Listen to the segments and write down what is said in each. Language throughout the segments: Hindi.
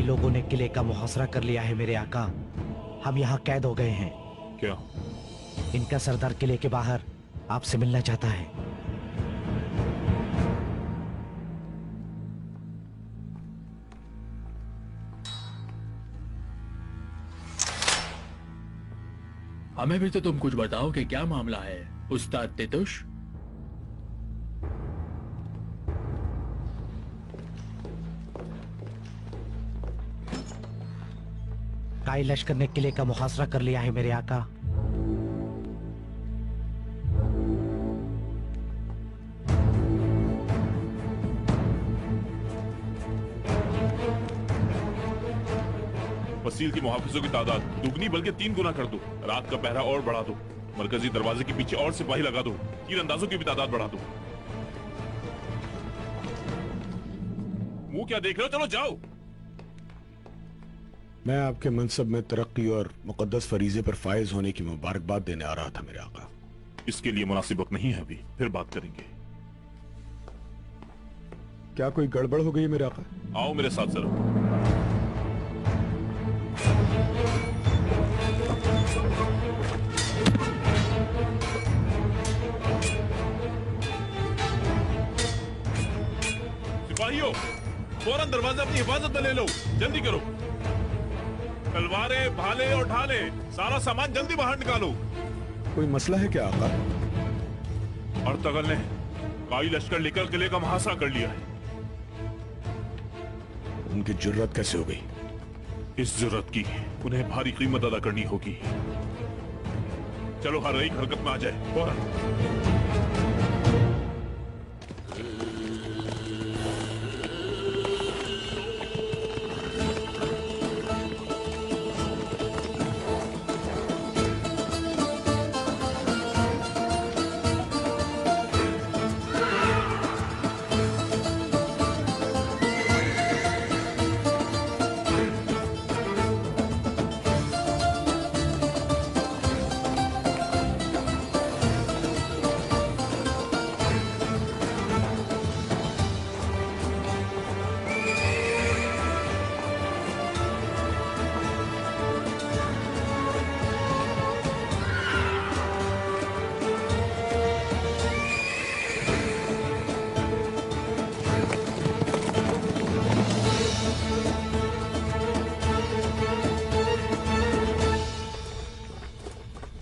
लोगों ने किले का मुहासरा कर लिया है मेरे आका। हम यहाँ कैद हो गए हैं। क्या? इनका सरदार किले के बाहर आपसे मिलना चाहता है। हमें भी तो तुम कुछ बताओ कि क्या मामला है उस्ताद तितुश। काई लश्कर ने किले का मुहासरा कर लिया है मेरे आका। फसील की मुहाफिजों की तादाद दुगनी बल्कि 3 गुना कर दो। रात का पहरा और बढ़ा दो। मरकजी दरवाजे के पीछे और सिपाही लगा दो। तीरंदाजों की भी तादाद बढ़ा दो। मुंह क्या देख रहे हो? चलो जाओ। मैं आपके मनसब में तरक्की और मुकद्दस फरीजे पर फायज होने की मुबारकबाद देने आ रहा था मेरे आका। इसके लिए मुनासिब वक्त नहीं है अभी, फिर बात करेंगे। क्या कोई गड़बड़ हो गई है मेरे आका? आओ मेरे साथ जरा। सिपाहियों, फौरन दरवाजा अपनी हिफाजत में ले लो। जल्दी करो। तलवारें, भाले और ढाले, सारा सामान जल्दी बाहर निकालो। कोई मसला है क्या आका? अर्तगल ने काई लश्कर लेकर किले का मुहासरा कर लिया है। उनकी जुर्रत कैसे हो गई? इस जुर्रत की उन्हें भारी कीमत अदा करनी होगी। चलो हर एक हरकत में आ जाए फौरन।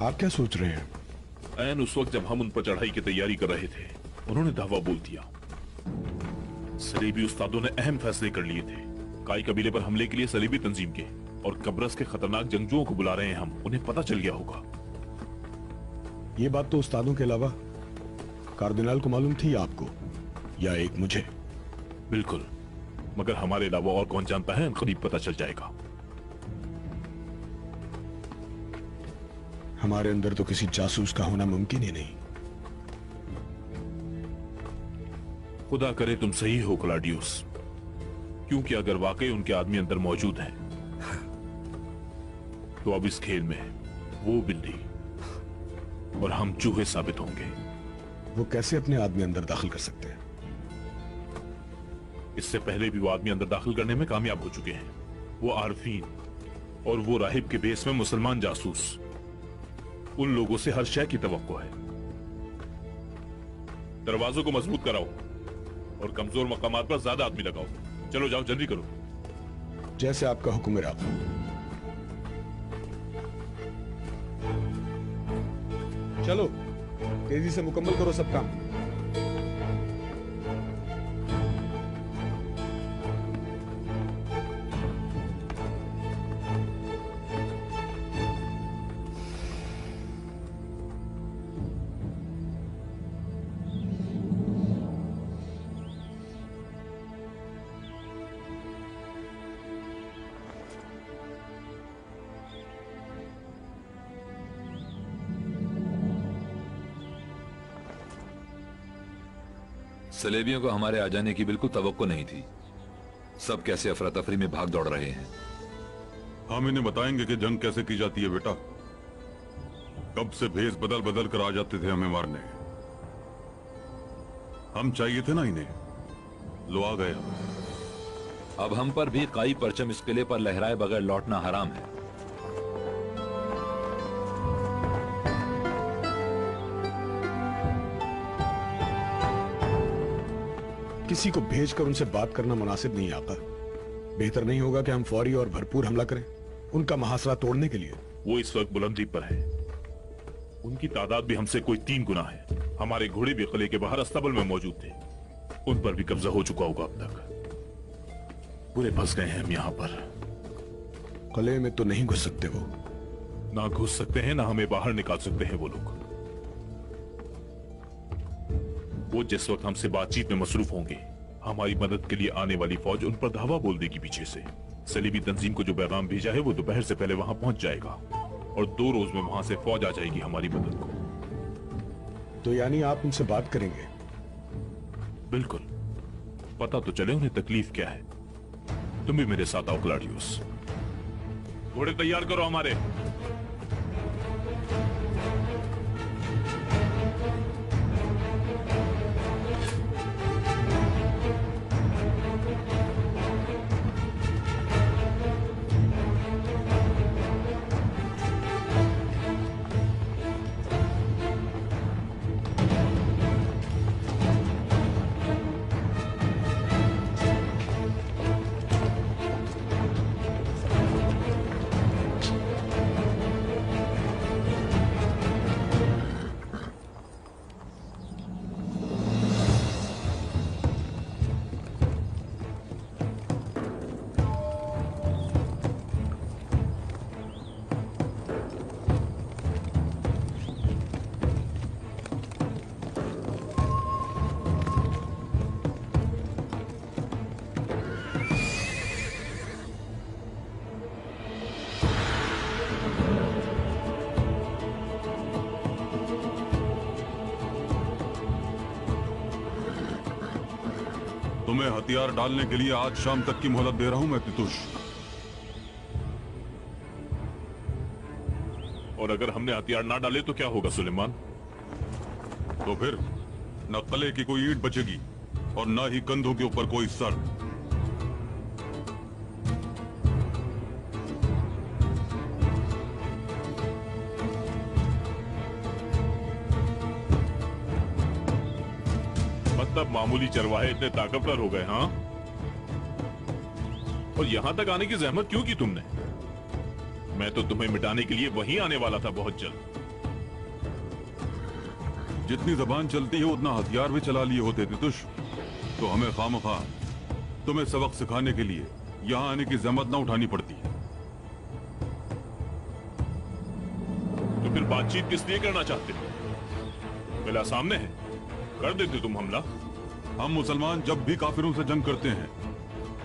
आप क्या सोच रहे हैं? ऐन उस वक्त जब हम उन पर चढ़ाई की तैयारी कर रहे थे, उन्होंने धावा बोल दिया। सलीबी उस्तादों ने अहम फैसले कर लिए थे। काई कबीले पर हमले के लिए सलीबी तंजीम के और कब्रस के खतरनाक जंगजुओं को बुला रहे हैं हम। उन्हें पता चल गया होगा। ये बात तो उस्तादों के अलावा कार्दिनाल को मालूम थी आपको या एक मुझे? बिल्कुल, मगर हमारे अलावा और कौन जानता है? करीब पता चल जाएगा। हमारे अंदर तो किसी जासूस का होना मुमकिन ही नहीं। खुदा करे तुम सही हो क्लाडियस, क्योंकि अगर वाकई उनके आदमी अंदर मौजूद हैं, तो अब इस खेल में वो बिल्ली और हम चूहे साबित होंगे। वो कैसे अपने आदमी अंदर दाखिल कर सकते हैं? इससे पहले भी वो आदमी अंदर दाखिल करने में कामयाब हो चुके हैं। वो आरफीन और वो राहिब के बेस में मुसलमान जासूस, उन लोगों से हर शय की तवक्को है। दरवाजों को मजबूत कराओ और कमजोर मकामात पर ज्यादा आदमी लगाओ। चलो जाओ, जल्दी करो। जैसे आपका हुक्म है आका। चलो तेजी से मुकम्मल करो सब काम। सलेबियों को हमारे आ जाने की बिल्कुल तवक्को नहीं थी। सब कैसे अफरा तफरी में भाग दौड़ रहे हैं। हम इन्हें बताएंगे कि जंग कैसे की जाती है बेटा। कब से भेस बदल बदल कर आ जाते थे हमें मारने। हम चाहिए थे ना इन्हें, लो आ गए हम। अब हम पर भी काई परचम इस किले पर लहराए बगैर लौटना हराम है। किसी को भेजकर उनसे बात करना मुनासिब नहीं आता। बेहतर नहीं होगा कि हम फौरी और भरपूर हमला करें उनका महासरा तोड़ने के लिए? वो इस वक्त बुलंदी पर है। उनकी तादाद भी हमसे कोई 3 गुना है। हमारे घोड़े भी किले के बाहर अस्तबल में मौजूद थे। उन पर भी कब्जा हो चुका होगा अब तक। पूरे फंस गए हैं हम यहाँ पर। किले में तो नहीं घुस सकते वो। ना घुस सकते हैं ना हमें बाहर निकाल सकते हैं वो लोग। वो जिस वक्त हमसे बातचीत में मसरूफ होंगे, हमारी मदद के लिए आने वाली फौज उन पर धावा बोल देगी पीछे से। सलीबी तंजीम को जो पैगाम भेजा है वो दोपहर से पहले वहां पहुंच जाएगा और 2 रोज में वहां से फौज आ जाएगी हमारी मदद को। तो यानी आप उनसे बात करेंगे? बिल्कुल। पता तो चले उन्हें तकलीफ क्या है। तुम भी मेरे साथ आओ क्लाडियोस। घोड़े तैयार करो हमारे। तुम्हें हथियार डालने के लिए आज शाम तक की मोहलत दे रहा हूं मैं तितुश। और अगर हमने हथियार ना डाले तो क्या होगा सुलेमान? तो फिर न किले की कोई ईंट बचेगी और न ही कंधों के ऊपर कोई सर। मतलब मामूली चरवाहे इतने ताकतवर हो गए? हाँ। और यहां तक आने की जहमत क्यों की तुमने? मैं तो तुम्हें मिटाने के लिए वहीं आने वाला था बहुत जल्द। जितनी जबान चलती है उतना हथियार भी चला लिए होते तितुश। तो हमें खामखा तुम्हें सबक सिखाने के लिए यहां आने की जहमत ना उठानी पड़ती। तो फिर बातचीत किस लिए करना चाहते हो? मिला सामने है, कर देते तुम हमला। हम मुसलमान जब भी काफिरों से जंग करते हैं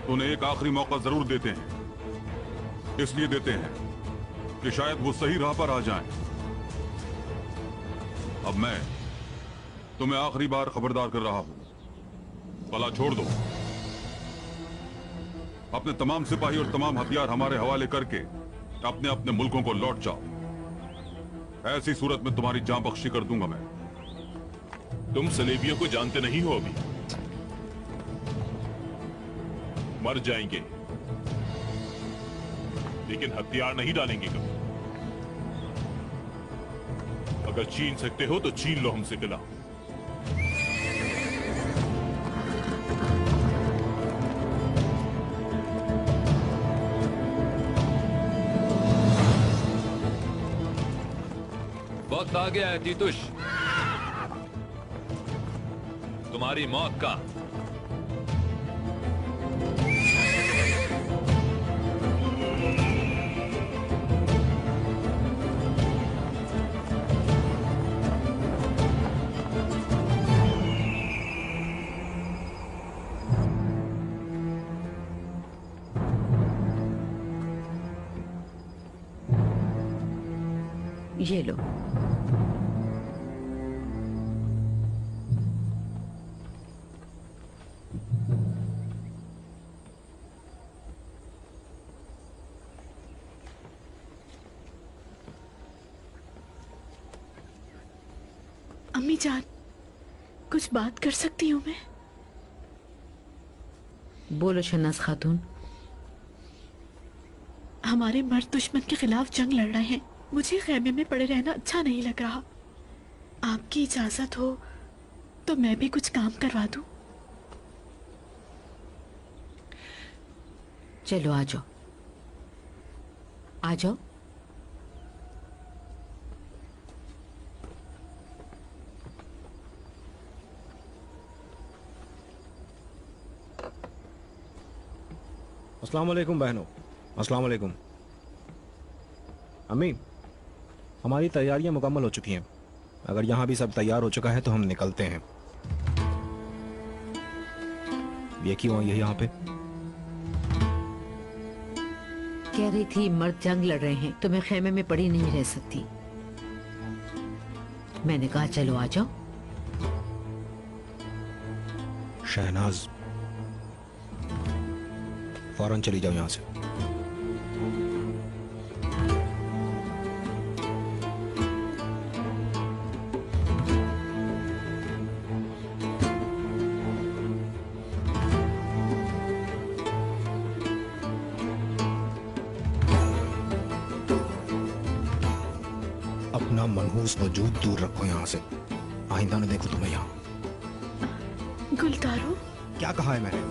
तो उन्हें एक आखिरी मौका जरूर देते हैं। इसलिए देते हैं कि शायद वो सही राह पर आ जाएं। अब मैं तुम्हें आखिरी बार खबरदार कर रहा हूं, कला छोड़ दो। अपने तमाम सिपाही और तमाम हथियार हमारे हवाले करके अपने अपने मुल्कों को लौट जाओ। ऐसी सूरत में तुम्हारी जान बख्शी कर दूंगा मैं। तुम सलेबियों को जानते नहीं हो अभी। मर जाएंगे लेकिन हथियार नहीं डालेंगे कभी। अगर छीन सकते हो तो छीन लो हमसे किला। वक्त आ गया है तीतुश, तुम्हारी मौत का। ये लो। अम्मी जान, कुछ बात कर सकती हूँ मैं? बोलो शहनाज खातून। हमारे मर्द दुश्मन के खिलाफ जंग लड़ रहे हैं। मुझे खैमे में पड़े रहना अच्छा नहीं लग रहा। आपकी इजाजत हो तो मैं भी कुछ काम करवा दूं। चलो आ जाओ, आ जाओ। अस्सलाम वालेकुम बहनों, अस्सलाम वालेकुम। अम्मी, हमारी तैयारियां मुकम्मल हो चुकी हैं। अगर यहाँ भी सब तैयार हो चुका है तो हम निकलते हैं। ये क्यों आई है यहाँ पे? कह रही थी मर्द जंग लड़ रहे हैं तो मैं खेमे में पड़ी नहीं रह सकती। मैंने कहा चलो आ जाओ। शहनाज, फौरन चली जाओ यहाँ से। अपना मनहूस वजूद दूर रखो यहाँ से। आइंदा न देखो तुम्हें यहाँ। गुलतारो, क्या कहा है मैंने?